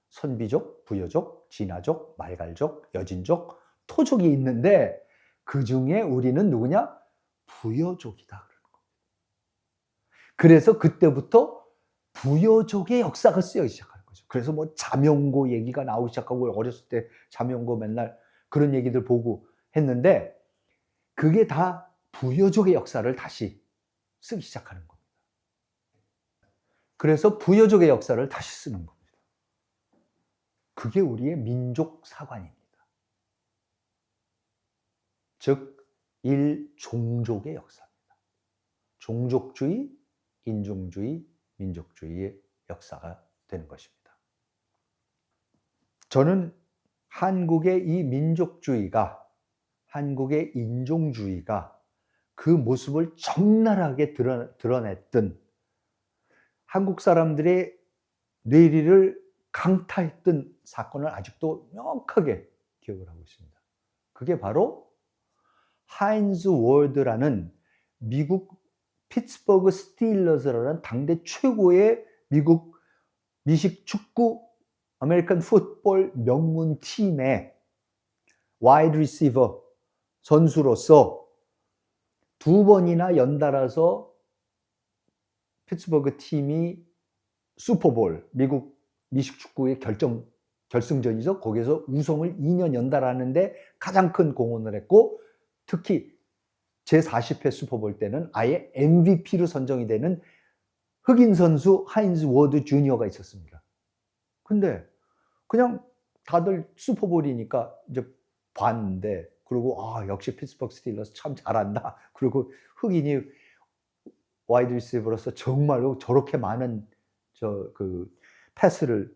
선비족, 부여족, 진화족, 말갈족, 여진족, 토족이 있는데 그 중에 우리는 누구냐? 부여족이다. 그래서 그때부터 부여족의 역사가 쓰여기 시작하는 거죠. 그래서 뭐 자명고 얘기가 나오기 시작하고, 어렸을 때 자명고 맨날 그런 얘기들 보고 했는데, 그게 다 부여족의 역사를 다시 쓰기 시작하는 겁니다. 그래서 부여족의 역사를 다시 쓰는 겁니다. 그게 우리의 민족 사관입니다. 즉, 1종족의 역사입니다. 종족주의, 인종주의, 민족주의의 역사가 되는 것입니다. 저는 한국의 이 민족주의가, 한국의 인종주의가 그 모습을 적나라하게 드러냈던, 한국 사람들의 뇌리를 강타했던 사건을 아직도 명확하게 기억을 하고 있습니다. 그게 바로 하인즈 워드라는 미국 피츠버그 스틸러스라는 당대 최고의 미국 미식 축구 아메리칸 풋볼 명문 팀의 와이드 리시버 선수로서 2번이나 연달아서 피츠버그 팀이 슈퍼볼, 미국 미식 축구의 결승전이죠. 거기서 우승을 2년 연달아 하는데 가장 큰 공헌을 했고, 특히 제40회 슈퍼볼 때는 아예 MVP로 선정이 되는 흑인 선수 하인즈 워드 주니어가 있었습니다. 근데 그냥 다들 슈퍼볼이니까 이제 봤는데, 그리고 역시 피츠버그 스틸러스 참 잘한다. 그리고 흑인이 와이드 리시버로서 정말로 저렇게 많은 패스를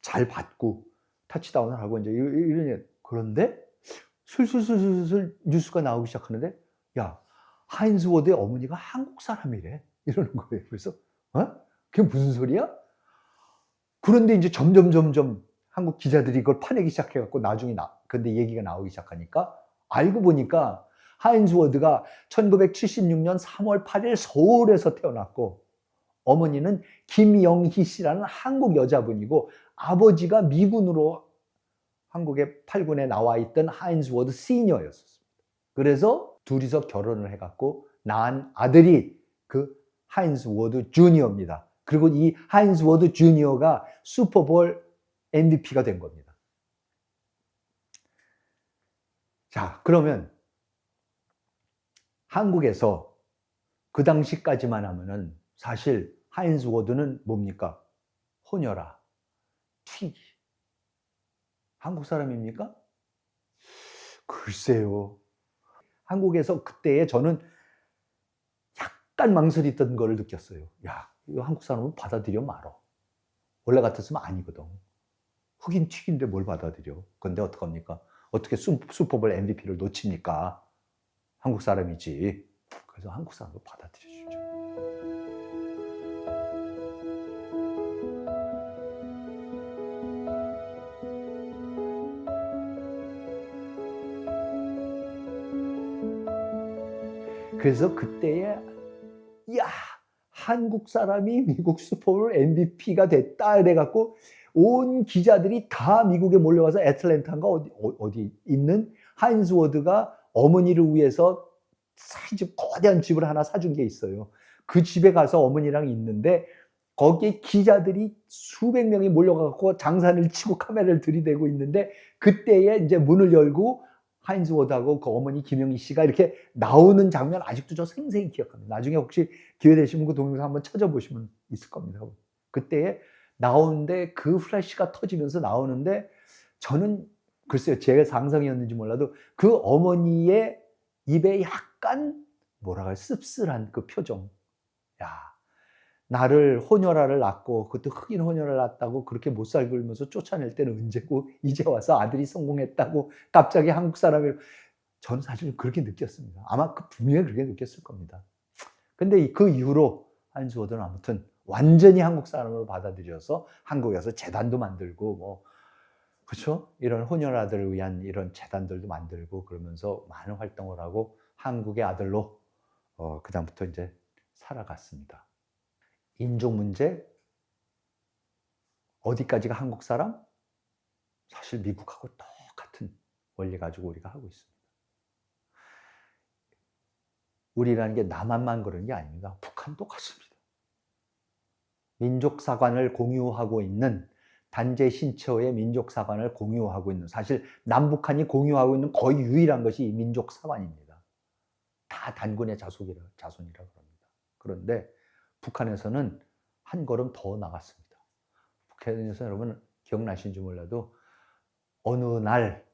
잘 받고 터치다운을 하고 이제 이러니, 그런데 슬슬 뉴스가 나오기 시작하는데, 야, 하인즈 워드의 어머니가 한국 사람이래. 이러는 거예요. 그래서 그게 무슨 소리야? 그런데 이제 점점 한국 기자들이 그걸 파내기 시작해갖고, 나중에 근데 얘기가 나오기 시작하니까 알고 보니까 하인즈 워드가 1976년 3월 8일 서울에서 태어났고, 어머니는 김영희 씨라는 한국 여자분이고, 아버지가 미군으로 한국의 8군에 나와 있던 하인즈 워드 시니어였습니다. 그래서 둘이서 결혼을 해갖고 낳은 아들이 그 하인즈 워드 주니어입니다. 그리고 이 하인즈 워드 주니어가 슈퍼볼 MVP가 된 겁니다. 자, 그러면 한국에서 그 당시까지만 하면은 사실 하인즈 워드는 뭡니까? 호녀라, 튀기. 한국 사람입니까? 글쎄요. 한국에서 그때에 저는 약간 망설였던 거를 느꼈어요. 야, 이거 한국 사람은 받아들여 말어. 원래 같았으면 아니거든. 흑인 튀긴데 뭘 받아들여. 근데 어떡합니까? 어떻게 슈퍼볼 MVP를 놓칩니까? 한국 사람이지. 그래서 한국 사람도 받아들여주죠. 그래서 그때에, 야, 한국 사람이 미국 슈퍼볼 MVP가 됐다 이래갖고 온 기자들이 다 미국에 몰려와서 애틀랜타인가 어디 있는 하인즈 워드가 어머니를 위해서 거대한 집을 하나 사준 게 있어요. 그 집에 가서 어머니랑 있는데, 거기에 기자들이 수백 명이 몰려가고 장산을 치고 카메라를 들이대고 있는데, 그때에 이제 문을 열고 하인즈 워드하고 그 어머니 김영희 씨가 이렇게 나오는 장면 아직도 저 생생히 기억합니다. 나중에 혹시 기회 되시면 그 동영상 한번 찾아보시면 있을 겁니다. 그때에 나오는데 그 플래시가 터지면서 나오는데, 저는 글쎄요, 제 상상이었는지 몰라도 그 어머니의 입에 약간 뭐랄까 씁쓸한 그 표정, 야, 나를 혼혈아를 낳고 그것도 흑인 혼혈아를 낳았다고 그렇게 못 살고 이러면서 쫓아낼 때는 언제고 이제 와서 아들이 성공했다고 갑자기 한국 사람이 저는 사실 그렇게 느꼈습니다. 아마 분명히 그렇게 느꼈을 겁니다. 근데 그 이후로 한스워드는 아무튼 완전히 한국 사람으로 받아들여서 한국에서 재단도 만들고 뭐 그렇죠? 이런 혼혈아들을 위한 이런 재단들도 만들고 그러면서 많은 활동을 하고 한국의 아들로 그다음부터 이제 살아갔습니다. 인종 문제 어디까지가 한국 사람? 사실 미국하고 똑같은 원리 가지고 우리가 하고 있습니다. 우리라는 게 남한만 그런 게 아닙니다. 북한 똑같습니다. 민족사관을 공유하고 있는 단재 신처의 민족사관을 공유하고 있는 사실 남북한이 공유하고 있는 거의 유일한 것이 이 민족사관입니다. 다 단군의 자손이라 그럽니다. 그런데 북한에서는 한 걸음 더 나갔습니다. 북한에서 여러분 기억나시는지 몰라도 어느 날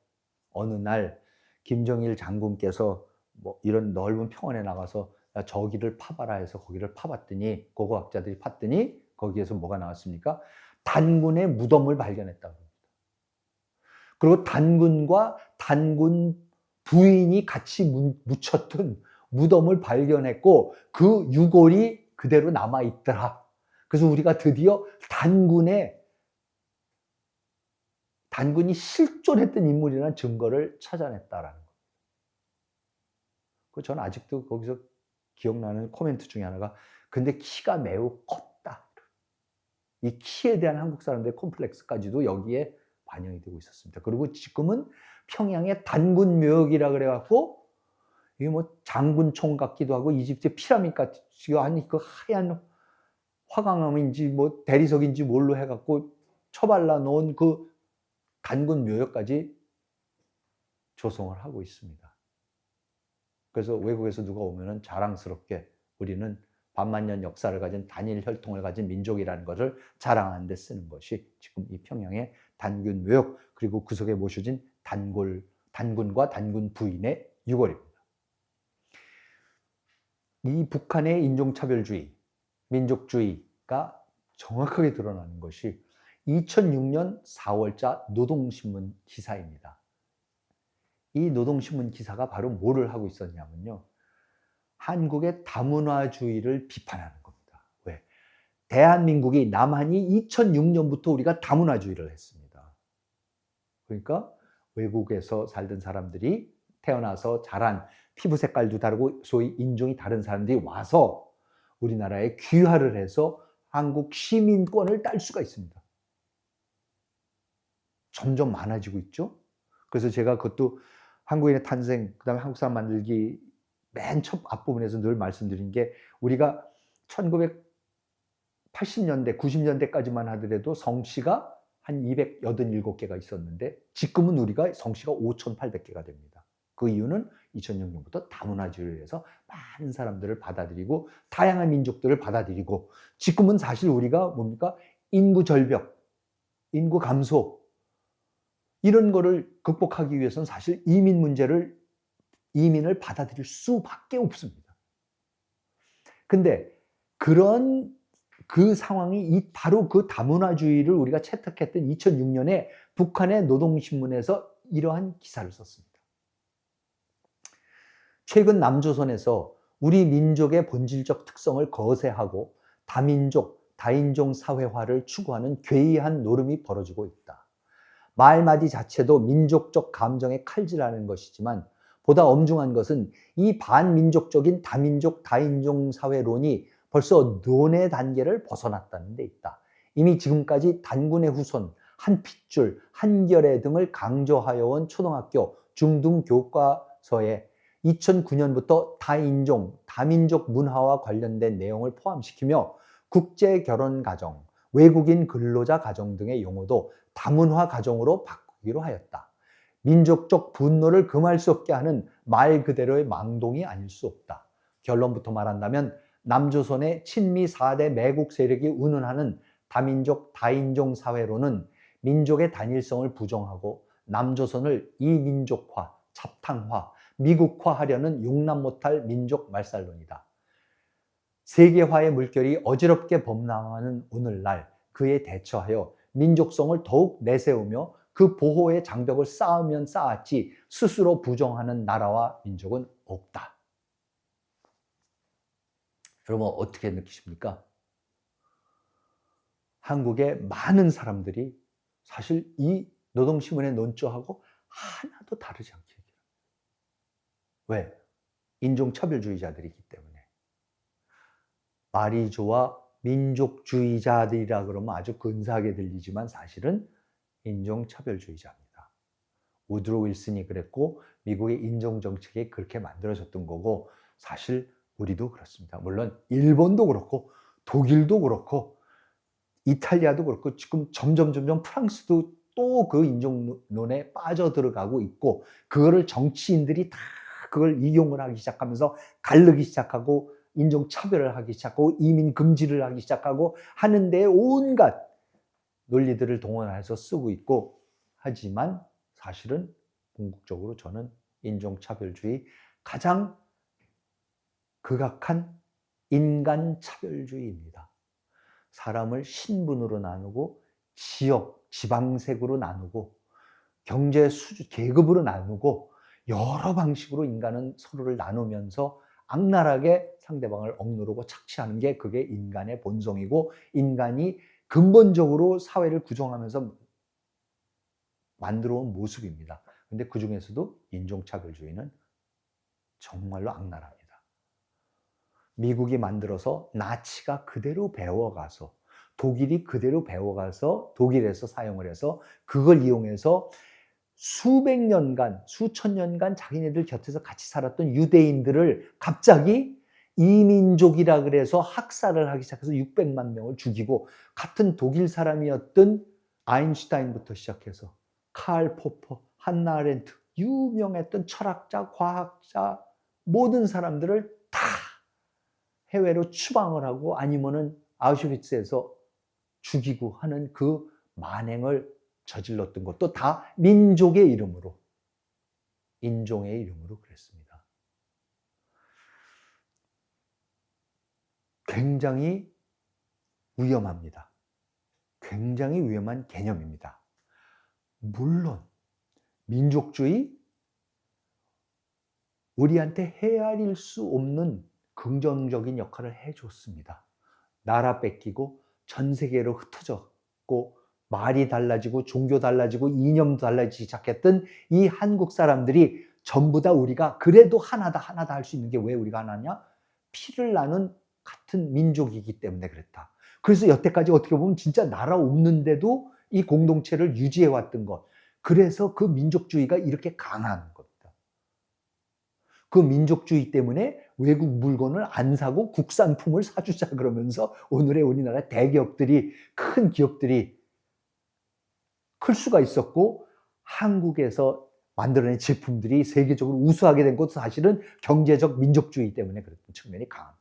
김정일 장군께서 뭐 이런 넓은 평원에 나가서 저기를 파봐라 해서 거기를 파봤더니 고고학자들이 팠더니 거기에서 뭐가 나왔습니까? 단군의 무덤을 발견했다고 합니다. 그리고 단군과 단군 부인이 같이 묻혔던 무덤을 발견했고 그 유골이 그대로 남아있더라. 그래서 우리가 드디어 단군이 실존했던 인물이라는 증거를 찾아냈다라는 겁니다. 저는 아직도 거기서 기억나는 코멘트 중에 하나가 근데 키가 매우 컸다. 이 키에 대한 한국 사람들의 콤플렉스까지도 여기에 반영이 되고 있었습니다. 그리고 지금은 평양의 단군묘역이라 그래갖고 이게 뭐 장군총 같기도 하고 이집트 피라미드 같기도 하니 그 하얀 화강암인지 뭐 대리석인지 뭘로 해갖고 처발라 놓은 그 단군묘역까지 조성을 하고 있습니다. 그래서 외국에서 누가 오면은 자랑스럽게 우리는 반만년 역사를 가진 단일 혈통을 가진 민족이라는 것을 자랑하는 데 쓰는 것이 지금 이 평양의 단군묘역 그리고 그 속에 모셔진 단군과 단군 부인의 유골입니다. 이 북한의 인종차별주의, 민족주의가 정확하게 드러나는 것이 2006년 4월자 노동신문 기사입니다. 이 노동신문 기사가 바로 뭐를 하고 있었냐면요. 한국의 다문화주의를 비판하는 겁니다. 왜? 대한민국이 남한이 2006년부터 우리가 다문화주의를 했습니다. 그러니까 외국에서 살던 사람들이 태어나서 자란 피부 색깔도 다르고 소위 인종이 다른 사람들이 와서 우리나라에 귀화를 해서 한국 시민권을 딸 수가 있습니다. 점점 많아지고 있죠. 그래서 제가 그것도 한국인의 탄생, 그 다음에 한국 사람 만들기 맨 첫 앞부분에서 늘 말씀드린 게 우리가 1980년대, 90년대까지만 하더라도 성씨가 한 287개가 있었는데 지금은 우리가 성씨가 5,800개가 됩니다. 그 이유는 2006년부터 다문화주의를 해서 많은 사람들을 받아들이고 다양한 민족들을 받아들이고 지금은 사실 우리가 뭡니까? 인구 절벽, 인구 감소 이런 거를 극복하기 위해서는 사실 이민을 받아들일 수밖에 없습니다. 근데 그 상황이 바로 그 다문화주의를 우리가 채택했던 2006년에 북한의 노동신문에서 이러한 기사를 썼습니다. 최근 남조선에서 우리 민족의 본질적 특성을 거세하고 다민족, 다인종 사회화를 추구하는 괴이한 노름이 벌어지고 있다. 말마디 자체도 민족적 감정에 칼질하는 것이지만 보다 엄중한 것은 이 반민족적인 다민족, 다인종 사회론이 벌써 논의 단계를 벗어났다는 데 있다. 이미 지금까지 단군의 후손, 한핏줄, 한결의 등을 강조하여 온 초등학교, 중등 교과서에 2009년부터 다인종, 다민족 문화와 관련된 내용을 포함시키며 국제결혼가정, 외국인 근로자 가정 등의 용어도 다문화 가정으로 바꾸기로 하였다. 민족적 분노를 금할 수 없게 하는 말 그대로의 망동이 아닐 수 없다. 결론부터 말한다면 남조선의 친미 4대 매국 세력이 운운하는 다민족, 다인종 사회로는 민족의 단일성을 부정하고 남조선을 이민족화, 잡탕화, 미국화하려는 용납 못할 민족 말살론이다. 세계화의 물결이 어지럽게 범람하는 오늘날 그에 대처하여 민족성을 더욱 내세우며 그 보호의 장벽을 쌓으면 쌓았지 스스로 부정하는 나라와 민족은 없다. 여러분 어떻게 느끼십니까? 한국의 많은 사람들이 사실 이 노동신문의 논조하고 하나도 다르지 않게 얘기합니다. 왜? 인종차별주의자들이기 때문에. 말이 좋아 민족주의자들이라 그러면 아주 근사하게 들리지만 사실은 인종차별주의자입니다. 우드로 윌슨이 그랬고 미국의 인종정책이 그렇게 만들어졌던 거고 사실 우리도 그렇습니다. 물론 일본도 그렇고 독일도 그렇고 이탈리아도 그렇고 지금 점점 프랑스도 또 그 인종론에 빠져들어가고 있고 그거를 정치인들이 다 그걸 이용을 하기 시작하면서 가르기 시작하고 인종차별을 하기 시작하고 이민 금지를 하기 시작하고 하는데 온갖 논리들을 동원해서 쓰고 있고 하지만 사실은 궁극적으로 저는 인종차별주의 가장 극악한 인간차별주의입니다. 사람을 신분으로 나누고 지역, 지방색으로 나누고 경제 수준, 계급으로 나누고 여러 방식으로 인간은 서로를 나누면서 악랄하게 상대방을 억누르고 착취하는 게 그게 인간의 본성이고 인간이 근본적으로 사회를 구성하면서 만들어 온 모습입니다. 근데 그 중에서도 인종차별주의는 정말로 악랄합니다. 미국이 만들어서 나치가 그대로 배워가서 독일이 그대로 배워가서 독일에서 사용을 해서 그걸 이용해서 수백 년간, 수천 년간 자기네들 곁에서 같이 살았던 유대인들을 갑자기 이민족이라 그래서 학살을 하기 시작해서 600만 명을 죽이고 같은 독일 사람이었던 아인슈타인부터 시작해서 칼 포퍼, 한나 아렌트, 유명했던 철학자, 과학자 모든 사람들을 다 해외로 추방을 하고 아니면은 아우슈비츠에서 죽이고 하는 그 만행을 저질렀던 것도 다 민족의 이름으로, 인종의 이름으로 그랬습니다. 굉장히 위험합니다. 굉장히 위험한 개념입니다. 물론 민족주의 우리한테 헤아릴 수 없는 긍정적인 역할을 해줬습니다. 나라 뺏기고 전 세계로 흩어졌고 말이 달라지고 종교 달라지고 이념도 달라지기 시작했던 이 한국 사람들이 전부 다 우리가 그래도 하나다 할 수 있는 게 왜 우리가 하나냐? 피를 나눈 같은 민족이기 때문에 그랬다. 그래서 여태까지 어떻게 보면 진짜 나라 없는데도 이 공동체를 유지해왔던 것. 그래서 그 민족주의가 이렇게 강한 겁니다. 그 민족주의 때문에 외국 물건을 안 사고 국산품을 사주자 그러면서 오늘의 우리나라 대기업들이, 큰 기업들이 클 수가 있었고 한국에서 만들어낸 제품들이 세계적으로 우수하게 된 것도 사실은 경제적 민족주의 때문에 그랬던 측면이 강합니다.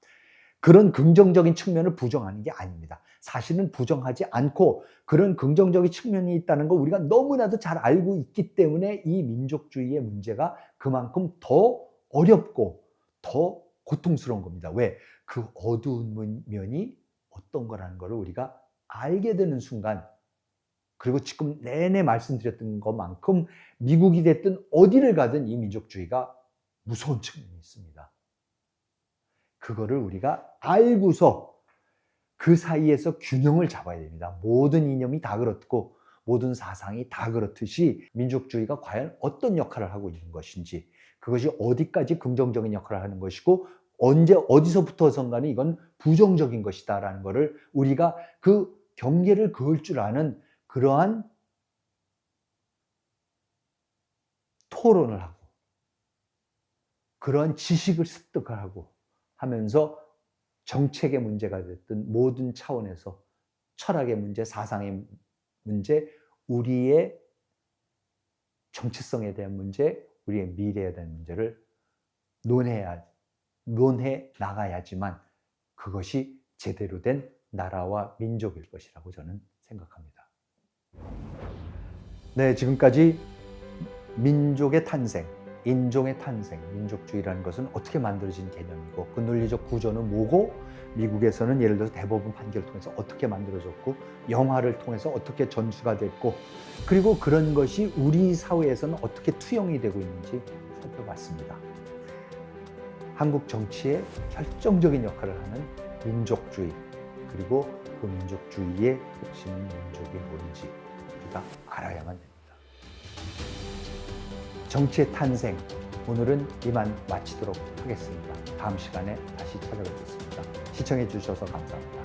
그런 긍정적인 측면을 부정하는 게 아닙니다. 사실은 부정하지 않고 그런 긍정적인 측면이 있다는 거 우리가 너무나도 잘 알고 있기 때문에 이 민족주의의 문제가 그만큼 더 어렵고 더 고통스러운 겁니다. 왜? 그 어두운 면이 어떤 거라는 것을 우리가 알게 되는 순간, 그리고 지금 내내 말씀드렸던 것만큼 미국이 됐든 어디를 가든 이 민족주의가 무서운 측면이 있습니다. 그거를 우리가 알고서 그 사이에서 균형을 잡아야 됩니다. 모든 이념이 다 그렇고 모든 사상이 다 그렇듯이 민족주의가 과연 어떤 역할을 하고 있는 것인지, 그것이 어디까지 긍정적인 역할을 하는 것이고 언제 어디서부터선가는 이건 부정적인 것이다라는 것을 우리가 그 경계를 그을 줄 아는 그러한 토론을 하고 그러한 지식을 습득하고 하면서 정책의 문제가 됐든 모든 차원에서 철학의 문제, 사상의 문제, 우리의 정체성에 대한 문제, 우리의 미래에 대한 문제를 논해 나가야지만 그것이 제대로 된 나라와 민족일 것이라고 저는 생각합니다. 네, 지금까지 민족의 탄생, 인종의 탄생, 민족주의라는 것은 어떻게 만들어진 개념이고 그 논리적 구조는 뭐고 미국에서는 예를 들어서 대법원 판결을 통해서 어떻게 만들어졌고 영화를 통해서 어떻게 전수가 됐고 그리고 그런 것이 우리 사회에서는 어떻게 투영이 되고 있는지 살펴봤습니다. 한국 정치에 결정적인 역할을 하는 민족주의 그리고 그 민족주의의 핵심 민족이 뭔지 우리가 알아야만 됩니다. 정치의 탄생, 오늘은 이만 마치도록 하겠습니다. 다음 시간에 다시 찾아뵙겠습니다. 시청해 주셔서 감사합니다.